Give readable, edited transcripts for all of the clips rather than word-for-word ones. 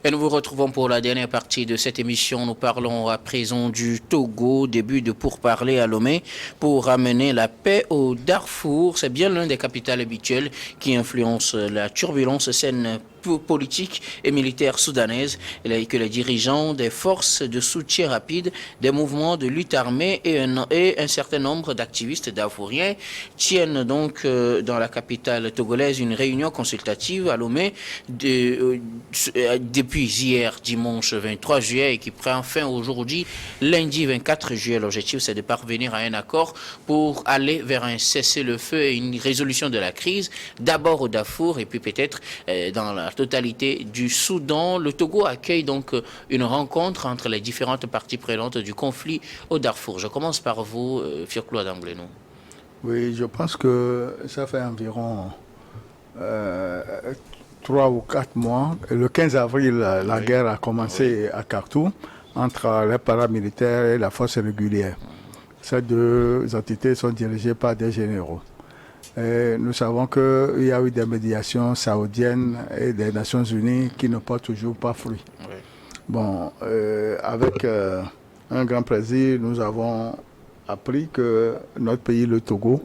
Et nous vous retrouvons pour la dernière partie de cette émission. Nous parlons à présent du Togo, début de pourparlers à Lomé pour ramener la paix au Darfour. C'est bien l'un des capitales habituelles qui influence la turbulence scène politique et militaire soudanaise et que les dirigeants des forces de soutien rapide, des mouvements de lutte armée et un certain nombre d'activistes darfouriens tiennent donc dans la capitale togolaise une réunion consultative à Lomé depuis hier dimanche 23 juillet et qui prend fin aujourd'hui lundi 24 juillet. L'objectif c'est de parvenir à un accord pour aller vers un cessez-le-feu et une résolution de la crise, d'abord au Darfour et puis peut-être dans la totalité du Soudan. Le Togo accueille donc une rencontre entre les différentes parties prenantes du conflit au Darfour. Je commence par vous, Firklo Adamblenou. Oui, je pense que ça fait environ 3 ou 4 mois. Le 15 avril, la guerre a commencé à Khartoum entre les paramilitaires et la force régulière. Ces deux entités sont dirigées par des généraux. Et nous savons qu'il y a eu des médiations saoudiennes et des Nations Unies qui ne portent toujours pas fruit. Oui. Bon, avec un grand plaisir, nous avons appris que notre pays, le Togo,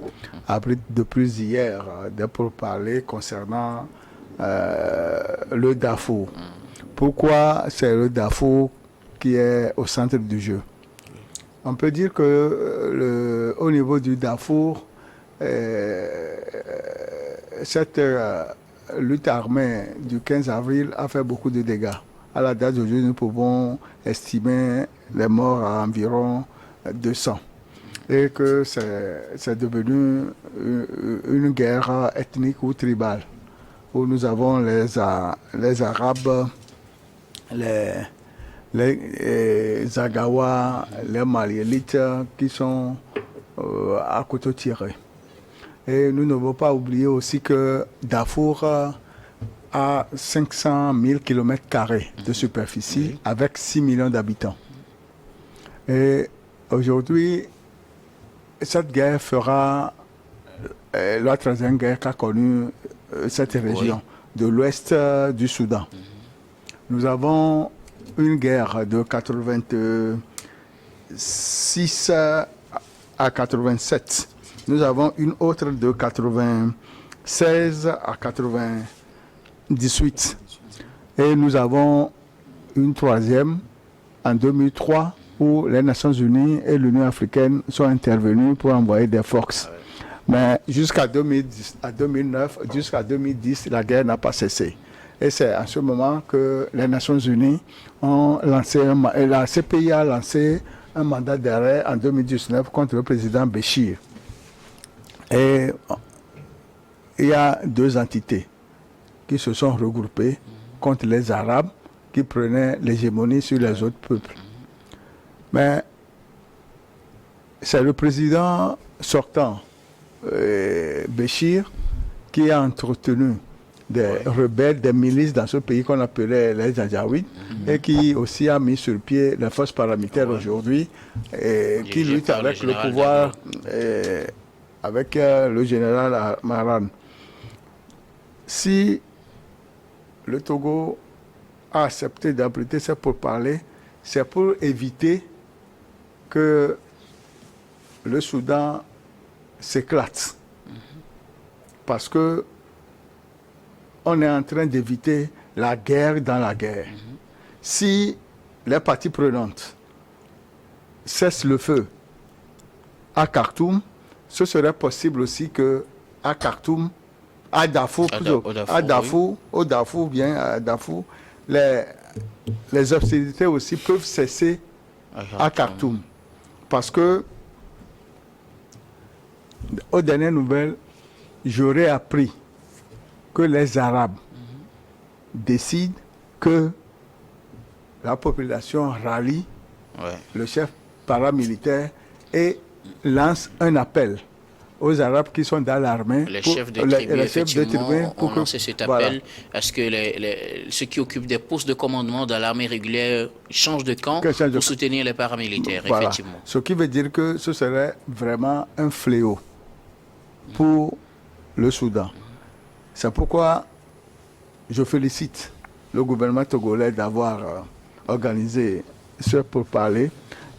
a pris depuis hier des pourparlers concernant le Darfour. Pourquoi c'est le Darfour qui est au centre du jeu? On peut dire que au niveau du Darfour, cette lutte armée du 15 avril a fait beaucoup de dégâts. À la date d'aujourd'hui, nous pouvons estimer les morts à environ 200. Et que c'est devenu une guerre ethnique ou tribale, où nous avons les Arabes, les Zagawa, les Maliélites qui sont à couteau tiré. Et nous ne devons pas oublier aussi que Darfour a 500 000 km² de superficie avec 6 millions d'habitants. Et aujourd'hui, cette guerre fera la troisième guerre qu'a connue cette région de l'ouest du Soudan. Nous avons une guerre de 86 à 87. Nous avons une autre de 96 à 98. Et nous avons une troisième en 2003 où les Nations Unies et l'Union africaine sont intervenues pour envoyer des forces. Mais jusqu'à 2009, jusqu'à 2010, la guerre n'a pas cessé. Et c'est à ce moment que les Nations Unies ont lancé, la CPI a lancé un mandat d'arrêt en 2019 contre le président Béchir. Et il y a deux entités qui se sont regroupées contre les Arabes qui prenaient l'hégémonie sur les autres peuples. Mais c'est le président sortant, Béchir, qui a entretenu des rebelles, des milices dans ce pays qu'on appelait les Janjaouides, et qui aussi a mis sur pied les forces paramilitaires aujourd'hui, qui luttent avec le pouvoir, avec le général Maran. Si le Togo a accepté d'abriter ces pourparlers, c'est pour éviter que le Soudan s'éclate. Parce que on est en train d'éviter la guerre dans la guerre. Si les parties prenantes cessent le feu à Khartoum, ce serait possible aussi que à Khartoum, à Darfour, au Darfour, les hostilités aussi peuvent cesser à Khartoum. Parce que, aux dernières nouvelles, j'aurais appris que les Arabes décident que la population rallie le chef paramilitaire et lance un appel aux Arabes qui sont dans l'armée. Les chefs de tribu, ont lancé cet appel à ce que ceux qui occupent des postes de commandement dans l'armée régulière changent de camp pour soutenir les paramilitaires, effectivement. Ce qui veut dire que ce serait vraiment un fléau pour le Soudan. C'est pourquoi je félicite le gouvernement togolais d'avoir organisé ce pourparlers.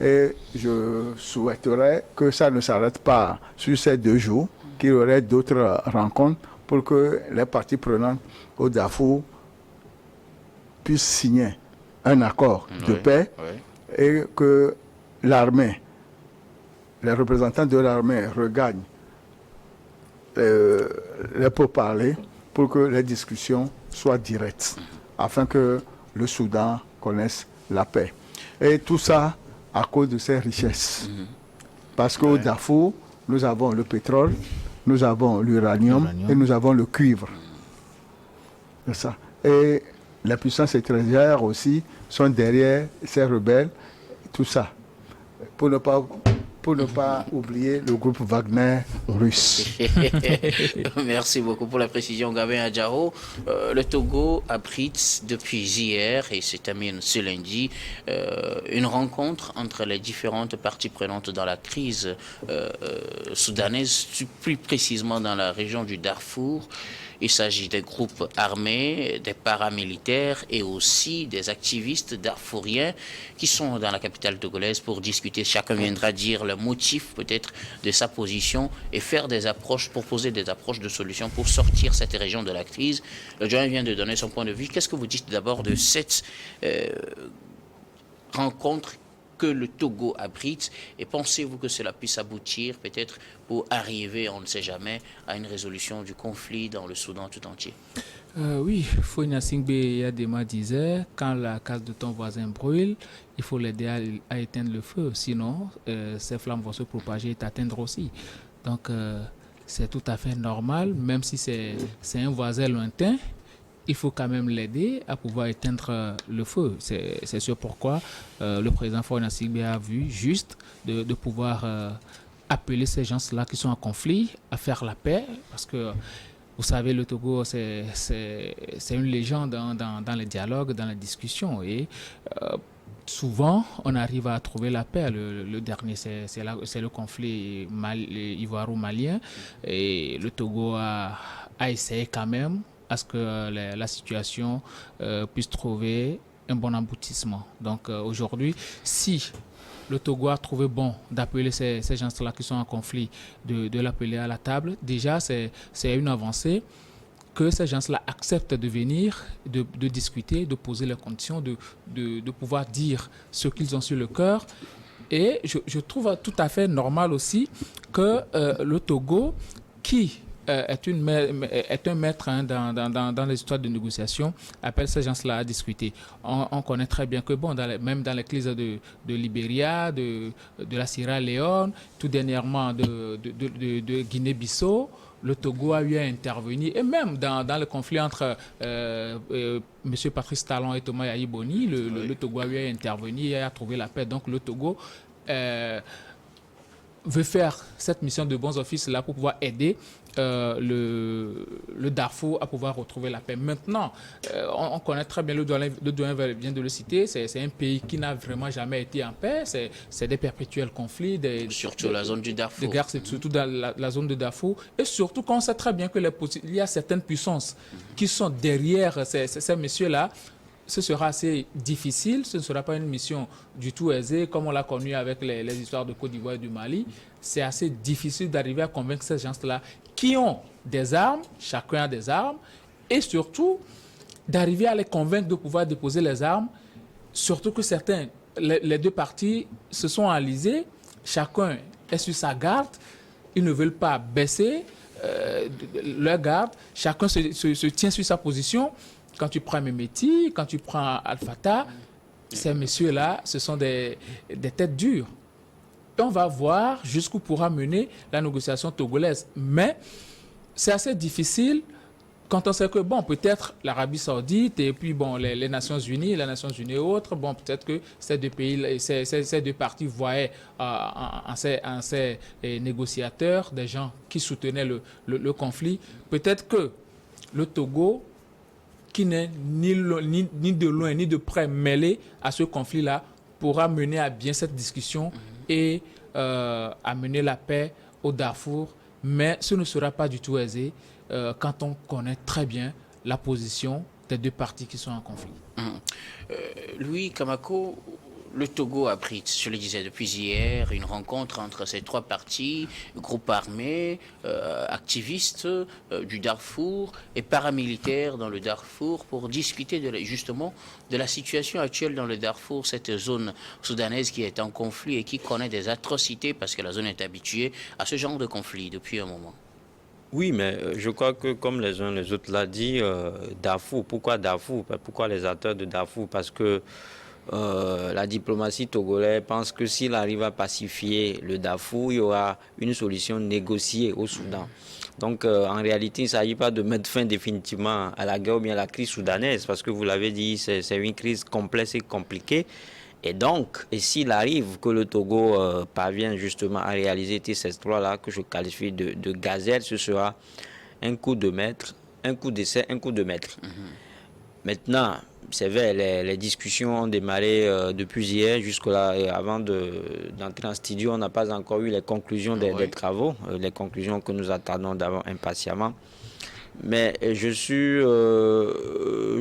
Et je souhaiterais que ça ne s'arrête pas sur ces 2 jours, qu'il y aurait d'autres rencontres pour que les parties prenantes au Darfour puissent signer un accord de paix et que l'armée, les représentants de l'armée regagnent les pourparlers pour que les discussions soient directes, afin que le Soudan connaisse la paix. Et tout ça à cause de ses richesses. Parce qu'au Darfour, nous avons le pétrole, nous avons l'uranium et nous avons le cuivre. C'est ça. Et les puissances étrangères aussi sont derrière ces rebelles, tout ça. Pour ne pas oublier le groupe Wagner russe. Merci beaucoup pour la précision, Gabin Adjao. Le Togo abrite depuis hier, et c'est terminé ce lundi, une rencontre entre les différentes parties prenantes dans la crise soudanaise, plus précisément dans la région du Darfour. Il s'agit des groupes armés, des paramilitaires et aussi des activistes darfouriens qui sont dans la capitale togolaise pour discuter. Chacun viendra dire le motif peut-être de sa position et faire des approches, proposer des approches de solutions pour sortir cette région de la crise. Le Joint vient de donner son point de vue. Qu'est-ce que vous dites d'abord de cette rencontre que le Togo abrite, et pensez-vous que cela puisse aboutir peut-être pour arriver, on ne sait jamais, à une résolution du conflit dans le Soudan tout entier? Oui, Foina Singbe Yadema disait, quand la case de ton voisin brûle, il faut l'aider à éteindre le feu, sinon ces flammes vont se propager et t'atteindre aussi. Donc c'est tout à fait normal, même si c'est un voisin lointain, il faut quand même l'aider à pouvoir éteindre le feu. C'est sûr pourquoi le président Foina Singbe a vu juste de pouvoir appeler ces gens-là qui sont en conflit à faire la paix, parce que vous savez, le Togo, c'est une légende dans les dialogues, dans les discussions. Et souvent, on arrive à trouver la paix. Le dernier, c'est le conflit ivoiro-malien. Et le Togo a essayé quand même à ce que la situation puisse trouver un bon aboutissement. Donc aujourd'hui, si le Togo a trouvé bon d'appeler ces gens-là qui sont en conflit, de l'appeler à la table, déjà c'est une avancée, que ces gens-là acceptent de venir, de discuter, de poser les conditions, de pouvoir dire ce qu'ils ont sur le cœur. Et je trouve tout à fait normal aussi que le Togo, qui est un maître dans les histoires de négociation, appelle ces gens-là à discuter. On connaît très bien que, bon, même dans les crises de Libéria, de la Sierra Leone, tout dernièrement de Guinée-Bissau, le Togo a eu à intervenir, et même dans le conflit entre M. Patrice Talon et Thomas Yayi-Boni, le Togo a eu à intervenir et à trouver la paix. Donc le Togo veut faire cette mission de bons offices là pour pouvoir aider le Darfour à pouvoir retrouver la paix. Maintenant, on connaît très bien, le doyen vient de le citer, c'est un pays qui n'a vraiment jamais été en paix, c'est des perpétuels conflits. Surtout la zone du Darfour. De guerre, c'est surtout dans la zone de Darfour. Et surtout qu'on sait très bien qu'il y a certaines puissances qui sont derrière ces messieurs-là. Ce sera assez difficile, ce ne sera pas une mission du tout aisée, comme on l'a connu avec les histoires de Côte d'Ivoire et du Mali. C'est assez difficile d'arriver à convaincre ces gens-là qui ont des armes, chacun a des armes, et surtout d'arriver à les convaincre de pouvoir déposer les armes, surtout que les deux parties se sont enlisées, chacun est sur sa garde, ils ne veulent pas baisser leur garde, chacun se tient sur sa position. Quand tu prends Memeti, quand tu prends Al-Fatah, ces messieurs-là, ce sont des têtes dures. Et on va voir jusqu'où pourra mener la négociation togolaise. Mais c'est assez difficile quand on sait que, bon, peut-être l'Arabie Saoudite et puis, bon, les Nations Unies et autres, bon, peut-être que ces deux pays, ces deux parties voyaient en ces négociateurs des gens qui soutenaient le conflit. Peut-être que le Togo, qui n'est ni de loin ni de près mêlé à ce conflit-là, pourra mener à bien cette discussion et amener la paix au Darfour. Mais ce ne sera pas du tout aisé quand on connaît très bien la position des deux parties qui sont en conflit. Louis Kamako, le Togo abrite, je le disais depuis hier, une rencontre entre ces trois partis, groupes armés, activistes du Darfour et paramilitaires dans le Darfour pour discuter justement de la situation actuelle dans le Darfour, cette zone soudanaise qui est en conflit et qui connaît des atrocités parce que la zone est habituée à ce genre de conflit depuis un moment. Oui, mais je crois que comme les uns les autres l'ont dit, Darfour, pourquoi Darfour? Pourquoi les acteurs de Darfour? Parce que la diplomatie togolaise pense que s'il arrive à pacifier le Darfour, il y aura une solution négociée au Soudan. Donc en réalité, il ne s'agit pas de mettre fin définitivement à la guerre ou bien à la crise soudanaise, parce que vous l'avez dit, c'est une crise complexe et compliquée. Et donc, et s'il arrive que le Togo parvienne justement à réaliser ces trois-là, que je qualifie de gazelle, ce sera un coup de maître, un coup d'essai, un coup de maître. Maintenant, c'est vrai, les discussions ont démarré depuis hier jusque-là. Et avant d'entrer en studio, on n'a pas encore eu les conclusions des travaux, les conclusions que nous attendons d'abord impatiemment. Mais je suis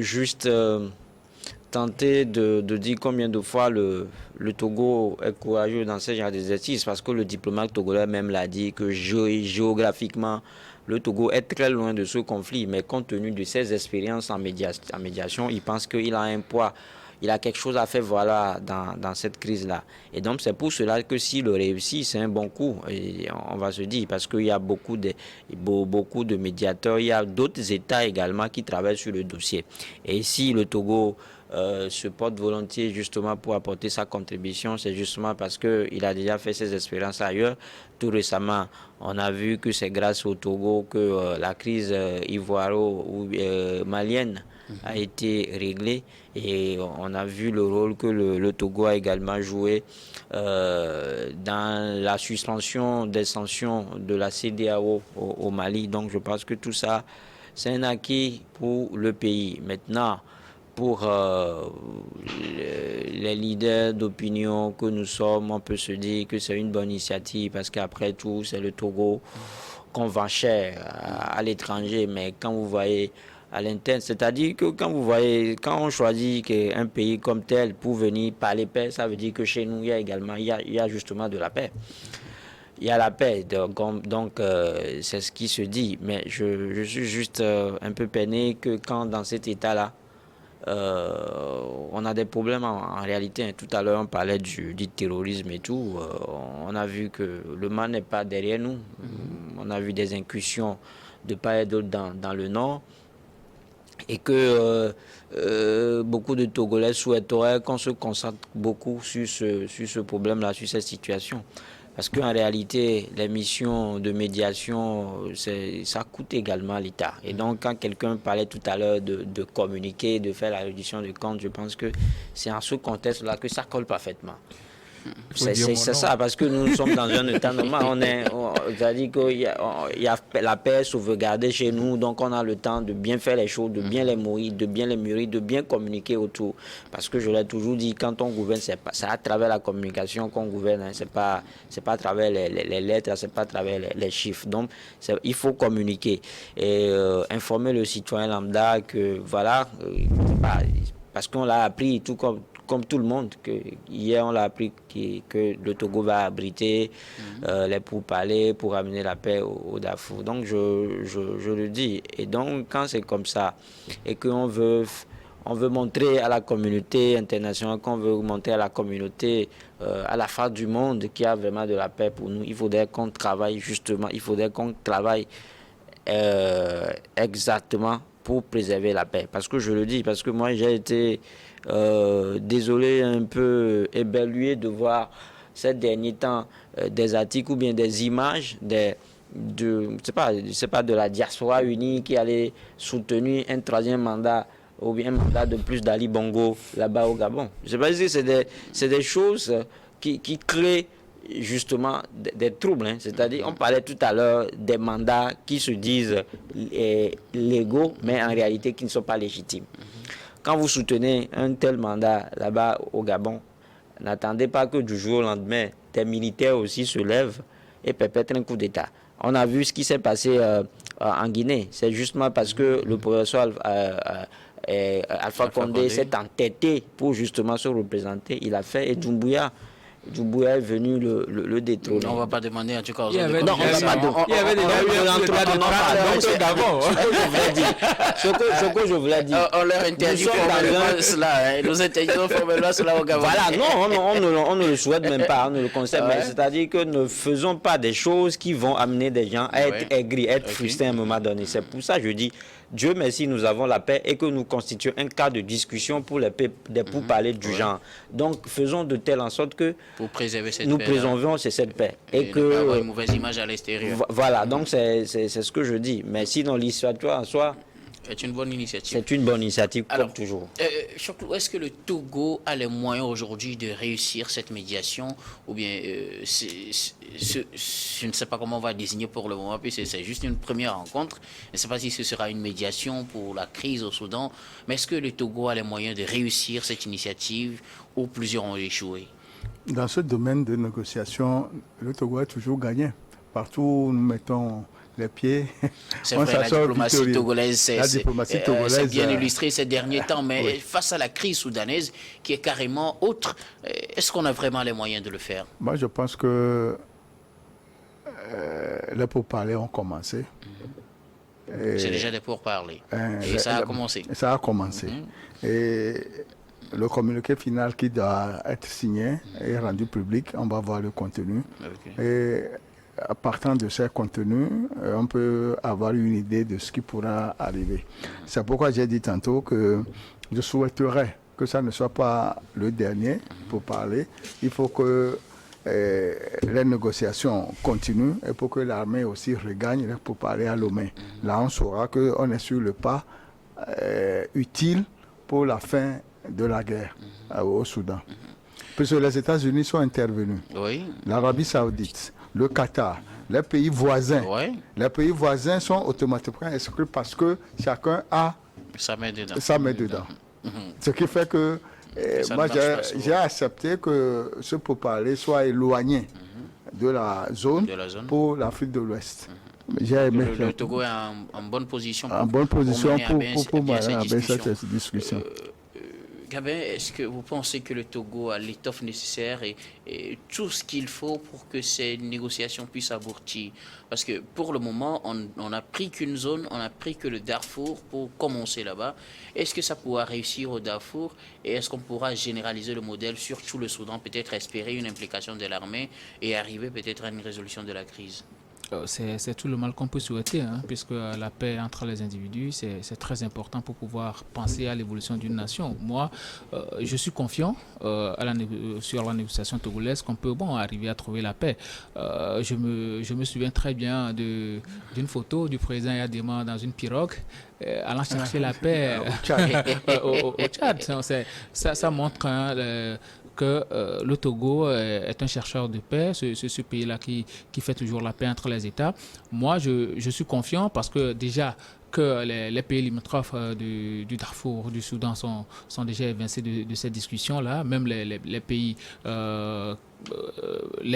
juste tenté de dire combien de fois le Togo est courageux dans ce genre d'exercice, parce que le diplomate togolais même l'a dit que géographiquement, le Togo est très loin de ce conflit, mais compte tenu de ses expériences en médiation, il pense qu'il a un poids, il a quelque chose à faire voilà, dans cette crise-là. Et donc c'est pour cela que s'il le réussit, c'est un bon coup, et on va se dire, parce qu'il y a beaucoup de médiateurs, il y a d'autres États également qui travaillent sur le dossier. Et si le Togo se porte volontiers justement pour apporter sa contribution, c'est justement parce qu'il a déjà fait ses expériences ailleurs. Tout récemment, on a vu que c'est grâce au Togo que la crise ivoiro ou malienne a été réglée, et on a vu le rôle que le Togo a également joué dans la suspension des sanctions de la CEDEAO au Mali. Donc je pense que tout ça, c'est un acquis pour le pays. Maintenant, pour les leaders d'opinion que nous sommes, on peut se dire que c'est une bonne initiative, parce qu'après tout, c'est le Togo qu'on vend cher à l'étranger. Mais quand vous voyez à l'interne, c'est-à-dire que quand on choisit un pays comme tel pour venir parler paix, ça veut dire que chez nous, il y a justement de la paix. Il y a la paix, donc c'est ce qui se dit. Mais je suis juste un peu peiné que quand dans cet état-là, on a des problèmes en réalité. Tout à l'heure, on parlait du terrorisme et tout. On a vu que le mal n'est pas derrière nous. On a vu des incursions de part et d'autre dans le nord. Et que beaucoup de Togolais souhaiteraient qu'on se concentre beaucoup sur ce problème-là, sur cette situation. Parce qu'en réalité, les missions de médiation, ça coûte également à l'État. Et donc, quand quelqu'un parlait tout à l'heure de communiquer, de faire la réduction de comptes, je pense que c'est en ce contexte-là que ça colle parfaitement. C'est ça, parce que nous sommes dans un état normal. C'est-à-dire qu'il y a la paix sauvegardée chez nous, donc on a le temps de bien faire les choses, de bien les mourir, de bien les mûrir, de bien communiquer autour. Parce que je l'ai toujours dit, quand on gouverne, c'est à travers la communication qu'on gouverne, hein. C'est pas à travers les lettres, c'est pas à travers les chiffres. Donc il faut communiquer et informer le citoyen lambda que voilà, parce qu'on l'a appris tout comme tout le monde, que hier on l'a appris que le Togo va abriter les pourparlers pour amener la paix au Darfour. Donc je le dis. Et donc quand c'est comme ça et qu'on veut montrer à la communauté internationale, qu'on veut montrer à la communauté, à la face du monde qu'il y a vraiment de la paix pour nous, il faudrait qu'on travaille justement, exactement pour préserver la paix. Parce que je le dis, parce que moi j'ai été désolé, un peu éberlué de voir ces derniers temps des articles ou bien des images c'est pas de la diaspora unie qui allait soutenir un troisième mandat ou bien un mandat de plus d'Ali Bongo là-bas au Gabon. Je sais pas si c'est des choses qui créent justement des troubles, hein. C'est-à-dire, on parlait tout à l'heure des mandats qui se disent légaux, mais en réalité qui ne sont pas légitimes. Quand vous soutenez un tel mandat là-bas au Gabon, n'attendez pas que du jour au lendemain, des militaires aussi se lèvent et perpètrent un coup d'État. On a vu ce qui s'est passé en Guinée. C'est justement parce que le professeur Alpha Condé s'est entêté pour justement se représenter. Il a fait, et Doumbouya est venu le détrôner. On ne va pas demander en tout cas aux Il y avait autres. il y avait déjà eu un cas de traque d'avant. Ce que je voulais dire. On leur interdit formellement cela. Nous interdisons formellement cela au Gabon. Voilà, non, on ne le souhaite même pas, on ne le conseille, mais c'est-à-dire que ne faisons pas des choses qui vont amener des gens à être aigris, à être frustrés à un moment donné. C'est pour ça que je dis, Dieu merci, nous avons la paix et que nous constituons un cas de discussion pour parler du genre. Donc, faisons de telle en sorte que pour préserver cette nous paix, préservons cette paix. Et ne que pas avoir une mauvaise image à l'extérieur. Voilà, donc c'est ce que je dis. Mais sinon, l'histoire en soi, C'est une bonne initiative. c'est une bonne initiative, Alors, comme toujours. Surtout, est-ce que le Togo a les moyens aujourd'hui de réussir cette médiation ou bien je ne sais pas comment on va désigner pour le moment, puisque c'est juste une première rencontre. Je ne sais pas si ce sera une médiation pour la crise au Soudan, mais est-ce que le Togo a les moyens de réussir cette initiative ou plusieurs ont échoué? Dans ce domaine de négociation, le Togo a toujours gagné. Partout où nous mettons les pieds, c'est on vrai, la s'assure diplomatie victorieux. togolaise, c'est bien a- illustré ces derniers temps, mais oui. face à la crise soudanaise qui est carrément autre, est-ce qu'on a vraiment les moyens de le faire? Moi, je pense que les pourparlers ont commencé. C'est déjà des pourparlers. Et ça a commencé. Ça a commencé. Et le communiqué final qui doit être signé est rendu public. On va voir le contenu. Ok. Et à partir de ces contenus, on peut avoir une idée de ce qui pourra arriver. C'est pourquoi j'ai dit tantôt que je souhaiterais que ça ne soit pas le dernier pour parler. Il faut que les négociations continuent et pour que l'armée aussi regagne pour parler à Lomé. Là, on saura qu'on est sur le pas utile pour la fin de la guerre au Soudan. Puisque les États-Unis sont intervenus, Oui. l'Arabie Saoudite, le Qatar, les pays voisins. Oui. Les pays voisins sont automatiquement exclus parce que chacun a Ça met dedans. sa main dedans. Ce qui fait que Ça moi ne marche pas souvent. j'ai accepté que ce pourparler soit éloigné de la zone, De la zone. pour l'Afrique de l'Ouest. J'ai aimé Le Togo est en bonne position en bonne position mener à bien pour bien mener à bien discussion. cette discussion. Gabin, est-ce que vous pensez que le Togo a l'étoffe nécessaire et tout ce qu'il faut pour que ces négociations puissent aboutir? Parce que pour le moment, on n'a pris qu'une zone, on n'a pris que le Darfour pour commencer là-bas. Est-ce que ça pourra réussir au Darfour et est-ce qu'on pourra généraliser le modèle sur tout le Soudan, peut-être espérer une implication de l'armée et arriver peut-être à une résolution de la crise? C'est tout le mal qu'on peut souhaiter, hein, puisque la paix entre les individus, c'est très important pour pouvoir penser à l'évolution d'une nation. Moi, je suis confiant sur la négociation togolaise qu'on peut arriver à trouver la paix. Je me souviens très bien d'une photo du président Yadema dans une pirogue allant chercher la paix au Tchad. Ça montre que le Togo est un chercheur de paix, ce pays-là qui fait toujours la paix entre les États. Moi, je suis confiant parce que déjà que les pays limitrophes du Darfour, du Soudan sont déjà évincés de cette discussion-là. Même les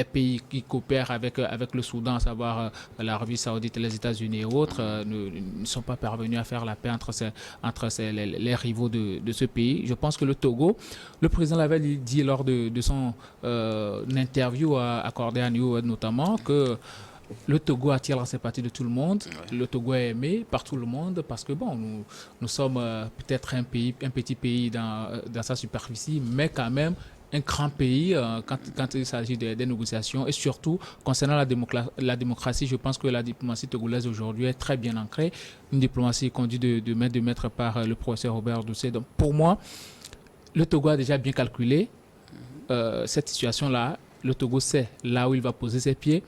pays qui coopèrent avec le Soudan, à savoir l'Arabie Saoudite, les États-Unis et autres, ne sont pas parvenus à faire la paix entre les rivaux de ce pays. Je pense que le Togo, le président l'avait dit lors de son interview accordée à New York notamment, que le Togo attire la sympathie de tout le monde. Ouais. Le Togo est aimé par tout le monde parce que nous sommes peut-être un petit pays dans sa superficie, mais quand même un grand pays quand il s'agit des négociations et surtout concernant la démocratie. Je pense que la diplomatie togolaise aujourd'hui est très bien ancrée. Une diplomatie conduite de maître par le professeur Robert Doucet. Donc pour moi, le Togo a déjà bien calculé cette situation-là. Le Togo sait là où il va poser ses pieds.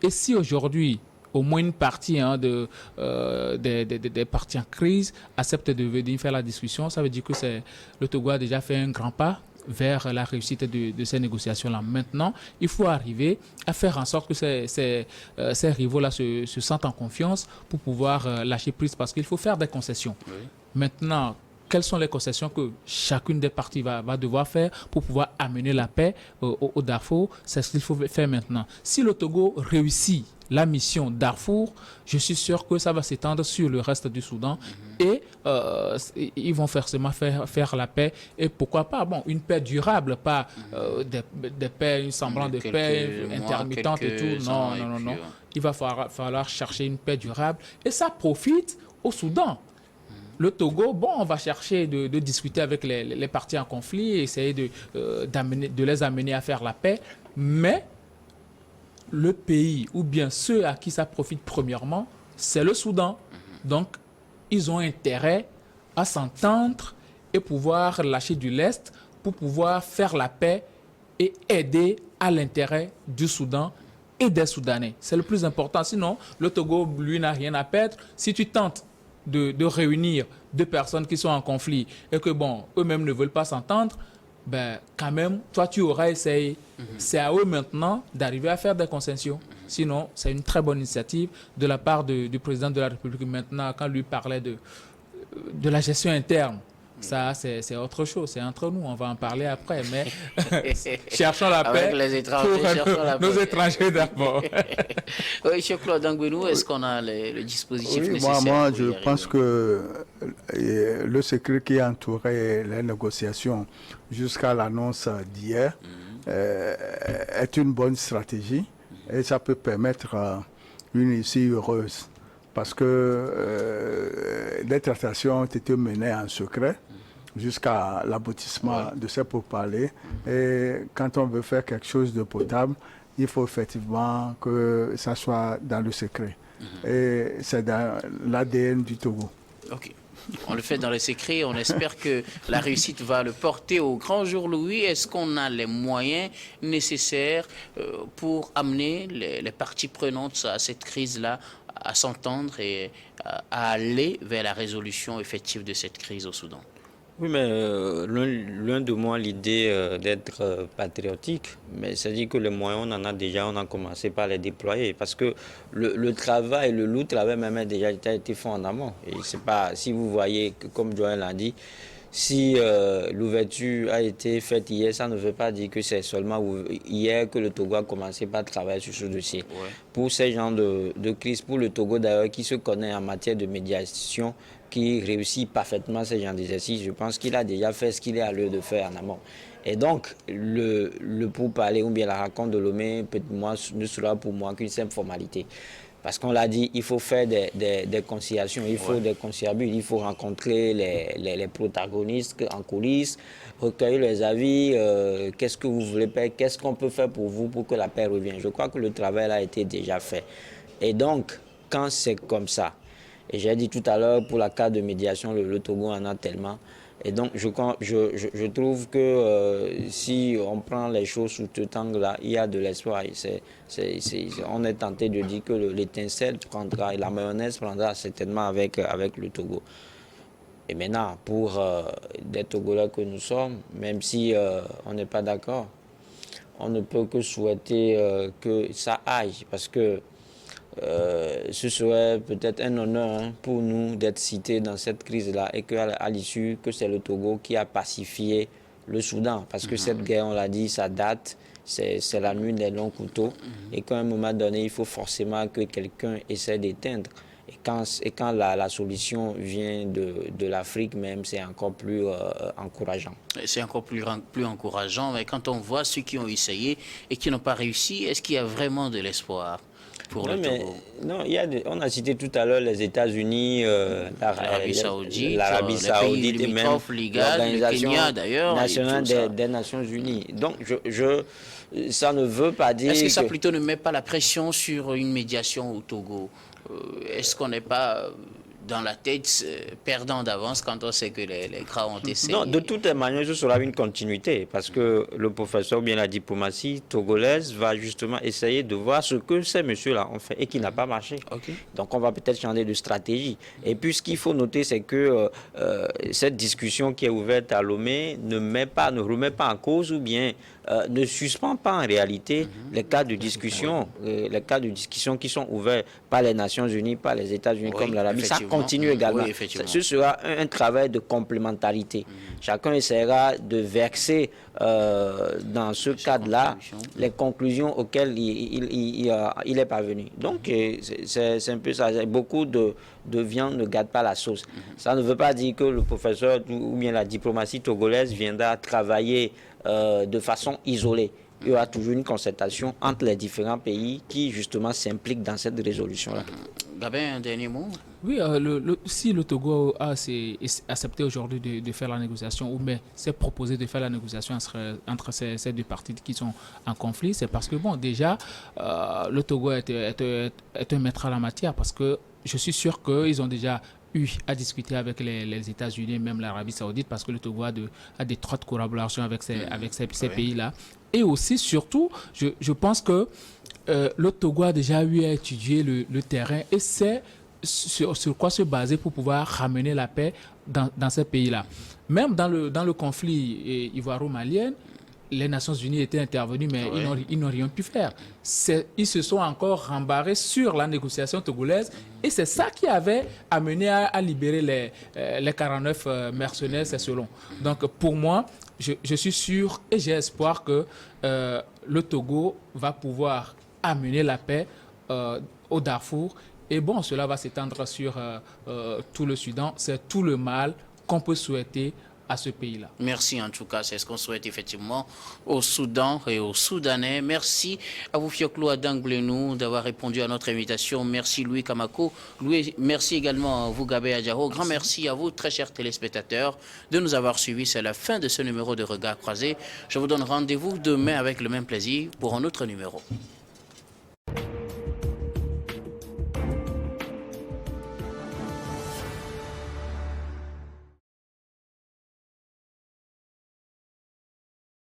Et si aujourd'hui, au moins une partie des parties en crise accepte de venir faire la discussion, ça veut dire que le Togo a déjà fait un grand pas vers la réussite de ces négociations-là. Maintenant, il faut arriver à faire en sorte que ces rivaux-là se sentent en confiance pour pouvoir lâcher prise parce qu'il faut faire des concessions. Oui. Maintenant, quelles sont les concessions que chacune des parties va devoir faire pour pouvoir amener la paix au Darfour. C'est ce qu'il faut faire maintenant. Si le Togo réussit la mission Darfour, je suis sûr que ça va s'étendre sur le reste du Soudan et ils vont forcément faire la paix. Et pourquoi pas, bon, une paix durable, pas des paix, une semblant de paix intermittente et tout. Non. Il va falloir chercher une paix durable et ça profite au Soudan. Le Togo, bon, on va chercher de discuter avec les parties en conflit, essayer de les amener à faire la paix, mais le pays, ou bien ceux à qui ça profite premièrement, c'est le Soudan. Donc, ils ont intérêt à s'entendre et pouvoir lâcher du lest pour pouvoir faire la paix et aider à l'intérêt du Soudan et des Soudanais. C'est le plus important. Sinon, le Togo, lui, n'a rien à perdre. Si tu tentes de réunir deux personnes qui sont en conflit et que, bon, eux-mêmes ne veulent pas s'entendre, ben, quand même, toi, tu auras essayé. C'est à eux maintenant d'arriver à faire des concessions. Sinon, c'est une très bonne initiative de la part du président de la République maintenant, quand lui parlait de la gestion interne. Ça, c'est autre chose, c'est entre nous, on va en parler après, mais cherchons la paix avec les étrangers, pour nos étrangers d'abord. Oui, chez Claude Angbounou, est-ce qu'on a le dispositif nécessaire? Moi, je pense que le secret qui a entouré les négociations jusqu'à l'annonce d'hier est une bonne stratégie et ça peut permettre une issue heureuse. Parce que les tractations ont été menées en secret jusqu'à l'aboutissement de ces pourparlers. Et quand on veut faire quelque chose de potable, il faut effectivement que ça soit dans le secret. Et c'est dans l'ADN du Togo. Ok. On le fait dans le secret. On espère que la réussite va le porter au grand jour, Louis. Est-ce qu'on a les moyens nécessaires pour amener les parties prenantes à cette crise-là à s'entendre et à aller vers la résolution effective de cette crise au Soudan? Oui, mais loin de moi l'idée d'être patriotique, mais c'est-à-dire que les moyens, on en a déjà, on a commencé par les déployer, parce que le travail, le lourd travail même a déjà été fait en amont. Et c'est pas, si vous voyez, que, comme Joël l'a dit, si l'ouverture a été faite hier, ça ne veut pas dire que c'est seulement hier que le Togo a commencé par travailler sur ce dossier. Ouais. Pour ces genres de crise, pour le Togo d'ailleurs, qui se connaît en matière de médiation, qui réussit parfaitement ces genres d'exercices, je pense qu'il a déjà fait ce qu'il est à l'heure de faire en amont. Et donc, le pourparler ou bien la rencontre de Lomé, ne sera pour moi qu'une simple formalité. Parce qu'on l'a dit, il faut faire des conciliations, il faut des conciliabules, il faut rencontrer les protagonistes en coulisses, recueillir les avis, qu'est-ce que vous voulez faire, qu'est-ce qu'on peut faire pour vous pour que la paix revienne. Je crois que le travail a été déjà fait. Et donc, quand c'est comme ça, et j'ai dit tout à l'heure, pour la carte de médiation, le Togo en a tellement. Et donc, je trouve que si on prend les choses sous cet angle-là, il y a de l'espoir. On est tenté de dire que l'étincelle prendra, et la mayonnaise prendra certainement avec le Togo. Et maintenant, pour des Togolais que nous sommes, même si on n'est pas d'accord, on ne peut que souhaiter que ça aille, parce que ce serait peut-être un honneur pour nous d'être cités dans cette crise-là et qu'à l'issue, que c'est le Togo qui a pacifié le Soudan. Parce que cette guerre, on l'a dit, ça date, c'est la nuit des longs couteaux et qu'à un moment donné, il faut forcément que quelqu'un essaie d'éteindre. Et quand la solution vient de l'Afrique même, c'est encore plus encourageant. C'est encore plus encourageant, mais quand on voit ceux qui ont essayé et qui n'ont pas réussi, est-ce qu'il y a vraiment de l'espoir pour le Togo? Non, on a cité tout à l'heure les États-Unis, l'Arabie Saoudite et même l'Organisation nationale des Nations Unies. Donc, ça ne veut pas dire... Est-ce que ça plutôt ne met pas la pression sur une médiation au Togo? Est-ce qu'on n'est pas dans la tête perdant d'avance quand on sait que les grands ont essayé? Non, de toutes les manières, ce sera une continuité parce que le professeur, ou bien la diplomatie togolaise va justement essayer de voir ce que ces messieurs-là ont fait et qui n'a pas marché. Okay. Donc, on va peut-être changer de stratégie. Et puis, ce qu'il faut noter, c'est que cette discussion qui est ouverte à Lomé ne remet pas en cause ou bien ne suspend pas en réalité les cas de discussion, qui sont ouverts par les Nations Unies, par les États-Unis comme l'Arabie. Ça continue également. Oui, Ce sera un travail de complémentarité. Chacun essaiera de verser dans ce cadre-là les conclusions auxquelles il est parvenu. Donc, c'est un peu ça. Beaucoup de viande ne gâte pas la sauce. Ça ne veut pas dire que le professeur ou bien la diplomatie togolaise viendra travailler de façon isolée. Il y aura toujours une concertation entre les différents pays qui, justement, s'impliquent dans cette résolution-là. Gabin, un dernier mot? Oui, si le Togo a accepté aujourd'hui de faire la négociation, ou bien s'est proposé de faire la négociation entre ces deux parties qui sont en conflit, c'est parce que, bon, déjà, le Togo est un maître à la matière, parce que je suis sûr qu'ils ont déjà eu à discuter avec les États-Unis, même l'Arabie Saoudite, parce que le Togo a d'étroites collaborations avec ces pays-là. Et aussi, surtout, je pense que le Togo a déjà eu à étudier le terrain et c'est sur quoi se baser pour pouvoir ramener la paix dans ces pays-là. Même dans le conflit ivoiro-malien, les Nations Unies étaient intervenues, mais ils n'ont rien pu faire. Ils se sont encore rembarrés sur la négociation togolaise et c'est ça qui avait amené à libérer les 49 mercenaires, c'est selon. Donc pour moi, je suis sûr et j'ai espoir que le Togo va pouvoir amener la paix au Darfour. Et bon, cela va s'étendre sur tout le Soudan. C'est tout le mal qu'on peut souhaiter à ce pays-là. Merci en tout cas, c'est ce qu'on souhaite effectivement au Soudan et aux Soudanais. Merci à vous Fioklo Adangoulenou d'avoir répondu à notre invitation. Merci Louis Kamako. Merci également à vous Gabé Adjaro. Grand merci à vous très chers téléspectateurs de nous avoir suivis. C'est la fin de ce numéro de Regard Croisé. Je vous donne rendez-vous demain avec le même plaisir pour un autre numéro.